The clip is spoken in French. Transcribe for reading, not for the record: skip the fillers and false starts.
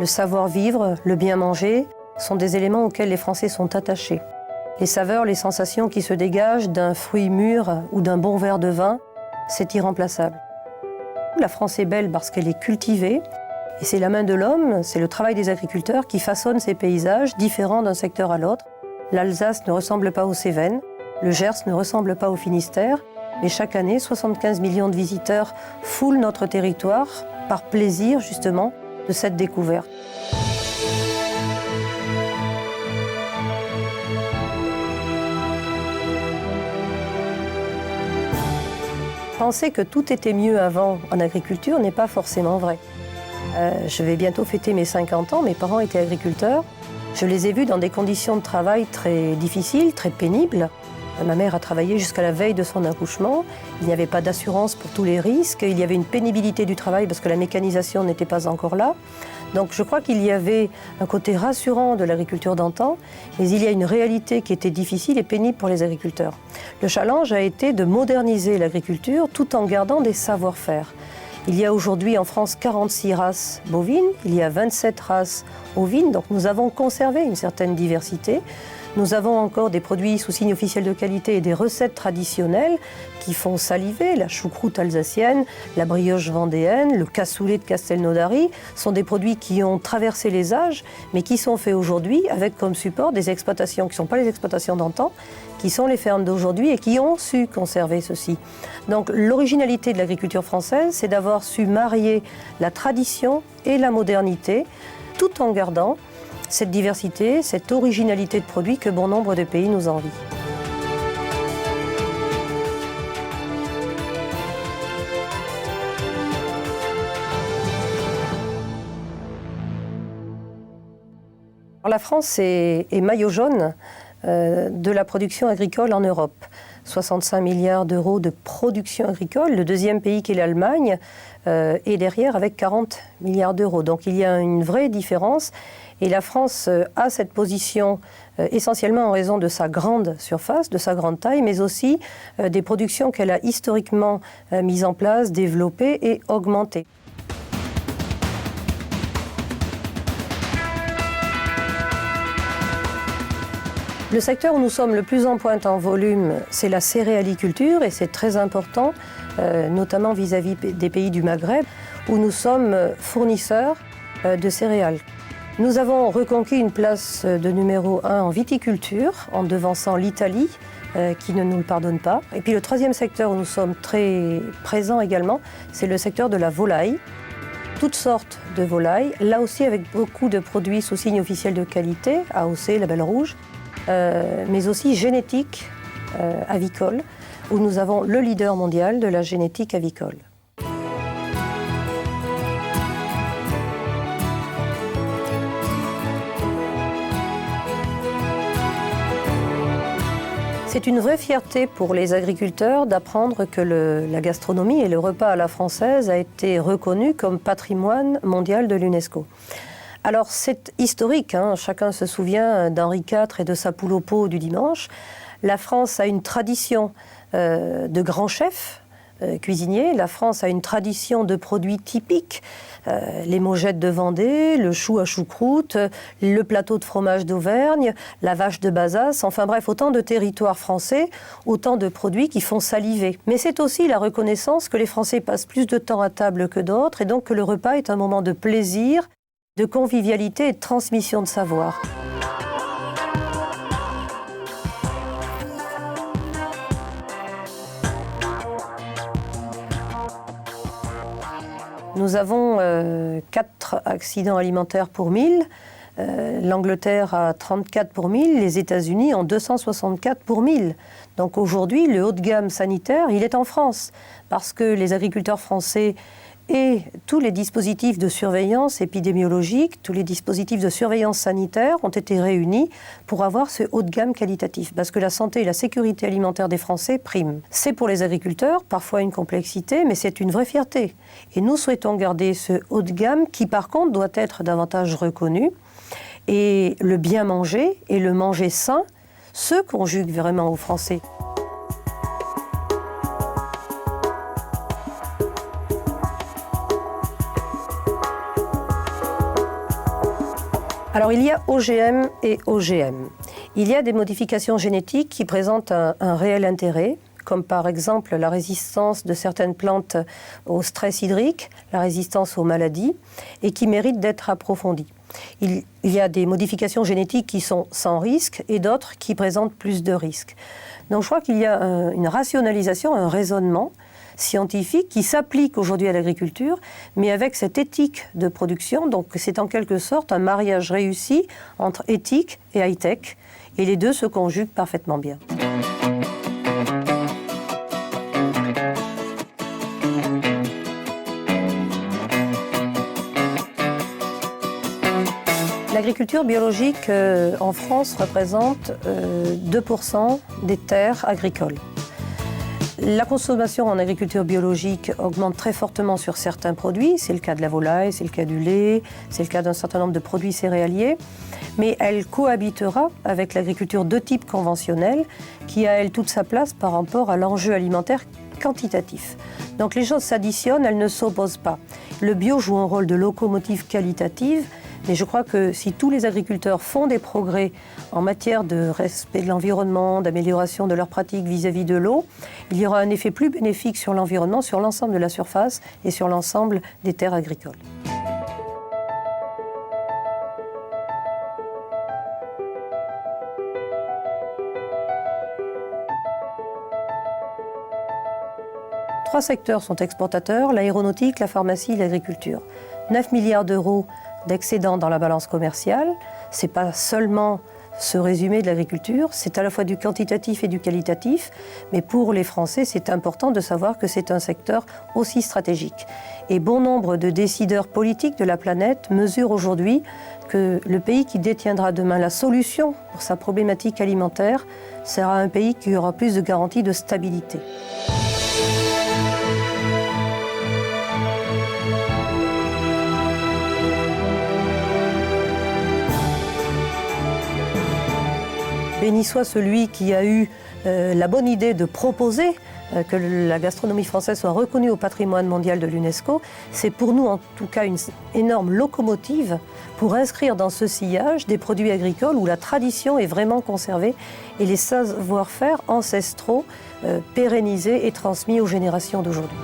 Le savoir-vivre, le bien manger sont des éléments auxquels les Français sont attachés. Les saveurs, les sensations qui se dégagent d'un fruit mûr ou d'un bon verre de vin, c'est irremplaçable. La France est belle parce qu'elle est cultivée, et c'est la main de l'homme, c'est le travail des agriculteurs qui façonne ces paysages différents d'un secteur à l'autre. L'Alsace ne ressemble pas aux Cévennes, le Gers ne ressemble pas au Finistère, mais chaque année, 75 millions de visiteurs foulent notre territoire par plaisir, justement, de cette découverte. Penser que tout était mieux avant en agriculture n'est pas forcément vrai. Je vais bientôt fêter mes 50 ans, mes parents étaient agriculteurs. Je les ai vus dans des conditions de travail très difficiles, très pénibles. Ma mère a travaillé jusqu'à la veille de son accouchement. Il n'y avait pas d'assurance pour tous les risques. Il y avait une pénibilité du travail parce que la mécanisation n'était pas encore là. Donc je crois qu'il y avait un côté rassurant de l'agriculture d'antan, mais il y a une réalité qui était difficile et pénible pour les agriculteurs. Le challenge a été de moderniser l'agriculture tout en gardant des savoir-faire. Il y a aujourd'hui en France 46 races bovines, il y a 27 races ovines, donc nous avons conservé une certaine diversité. Nous avons encore des produits sous signe officiel de qualité et des recettes traditionnelles qui font saliver. La choucroute alsacienne, la brioche vendéenne, le cassoulet de Castelnaudary sont des produits qui ont traversé les âges, mais qui sont faits aujourd'hui avec comme support des exploitations qui ne sont pas les exploitations d'antan, qui sont les fermes d'aujourd'hui et qui ont su conserver ceci. Donc l'originalité de l'agriculture française, c'est d'avoir su marier la tradition et la modernité, tout en gardant cette diversité, cette originalité de produits que bon nombre de pays nous envient. La France est maillot jaune de la production agricole en Europe. 65 milliards d'euros de production agricole. Le deuxième pays qui est l'Allemagne est derrière avec 40 milliards d'euros. Donc il y a une vraie différence. Et la France a cette position essentiellement en raison de sa grande surface, de sa grande taille, mais aussi des productions qu'elle a historiquement mises en place, développées et augmentées. Le secteur où nous sommes le plus en pointe en volume, c'est la céréaliculture, et c'est très important, notamment vis-à-vis des pays du Maghreb, où nous sommes fournisseurs de céréales. Nous avons reconquis une place de numéro 1 en viticulture, en devançant l'Italie, qui ne nous le pardonne pas. Et puis le troisième secteur où nous sommes très présents également, c'est le secteur de la volaille. Toutes sortes de volailles, là aussi avec beaucoup de produits sous signe officiel de qualité, AOC, label rouge, mais aussi génétique avicole, où nous avons le leader mondial de la génétique avicole. C'est une vraie fierté pour les agriculteurs d'apprendre que la gastronomie et le repas à la française a été reconnu comme patrimoine mondial de l'UNESCO. Alors c'est historique, hein, chacun se souvient d'Henri IV et de sa poule au pot du dimanche. La France a une tradition de grands chefs cuisiniers, la France a une tradition de produits typiques, les mogettes de Vendée, le chou à choucroute, le plateau de fromage d'Auvergne, la vache de Bazas, enfin bref, autant de territoires français, autant de produits qui font saliver. Mais c'est aussi la reconnaissance que les Français passent plus de temps à table que d'autres et donc que le repas est un moment de plaisir, de convivialité et de transmission de savoir. Nous avons 4 accidents alimentaires pour 1000, l'Angleterre a 34 pour 1000, les États-Unis en 264 pour 1000. Donc aujourd'hui, le haut de gamme sanitaire, il est en France, parce que les agriculteurs français et tous les dispositifs de surveillance épidémiologique, tous les dispositifs de surveillance sanitaire ont été réunis pour avoir ce haut de gamme qualitatif, parce que la santé et la sécurité alimentaire des Français priment. C'est pour les agriculteurs parfois une complexité, mais c'est une vraie fierté. Et nous souhaitons garder ce haut de gamme qui par contre doit être davantage reconnu. Et le bien manger et le manger sain se conjuguent vraiment aux Français. Alors il y a OGM et OGM. Il y a des modifications génétiques qui présentent un réel intérêt, comme par exemple la résistance de certaines plantes au stress hydrique, la résistance aux maladies, et qui méritent d'être approfondies. Il y a des modifications génétiques qui sont sans risque et d'autres qui présentent plus de risques. Donc je crois qu'il y a une rationalisation, un raisonnement scientifique qui s'applique aujourd'hui à l'agriculture, mais avec cette éthique de production. Donc c'est en quelque sorte un mariage réussi entre éthique et high-tech, et les deux se conjuguent parfaitement bien. L'agriculture biologique en France représente 2% des terres agricoles. La consommation en agriculture biologique augmente très fortement sur certains produits. C'est le cas de la volaille, c'est le cas du lait, c'est le cas d'un certain nombre de produits céréaliers. Mais elle cohabitera avec l'agriculture de type conventionnel qui a, elle, toute sa place par rapport à l'enjeu alimentaire quantitatif. Donc les choses s'additionnent, elles ne s'opposent pas. Le bio joue un rôle de locomotive qualitative, mais je crois que si tous les agriculteurs font des progrès en matière de respect de l'environnement, d'amélioration de leurs pratiques vis-à-vis de l'eau, il y aura un effet plus bénéfique sur l'environnement, sur l'ensemble de la surface et sur l'ensemble des terres agricoles. Trois secteurs sont exportateurs, l'aéronautique, la pharmacie et l'agriculture. 9 milliards d'euros d'excédents dans la balance commerciale. Ce n'est pas seulement ce résumé de l'agriculture, c'est à la fois du quantitatif et du qualitatif, mais pour les Français, c'est important de savoir que c'est un secteur aussi stratégique. Et bon nombre de décideurs politiques de la planète mesurent aujourd'hui que le pays qui détiendra demain la solution pour sa problématique alimentaire sera un pays qui aura plus de garanties de stabilité. Béni soit celui qui a eu la bonne idée de proposer que la gastronomie française soit reconnue au patrimoine mondial de l'UNESCO. C'est pour nous en tout cas une énorme locomotive pour inscrire dans ce sillage des produits agricoles où la tradition est vraiment conservée et les savoir-faire ancestraux pérennisés et transmis aux générations d'aujourd'hui.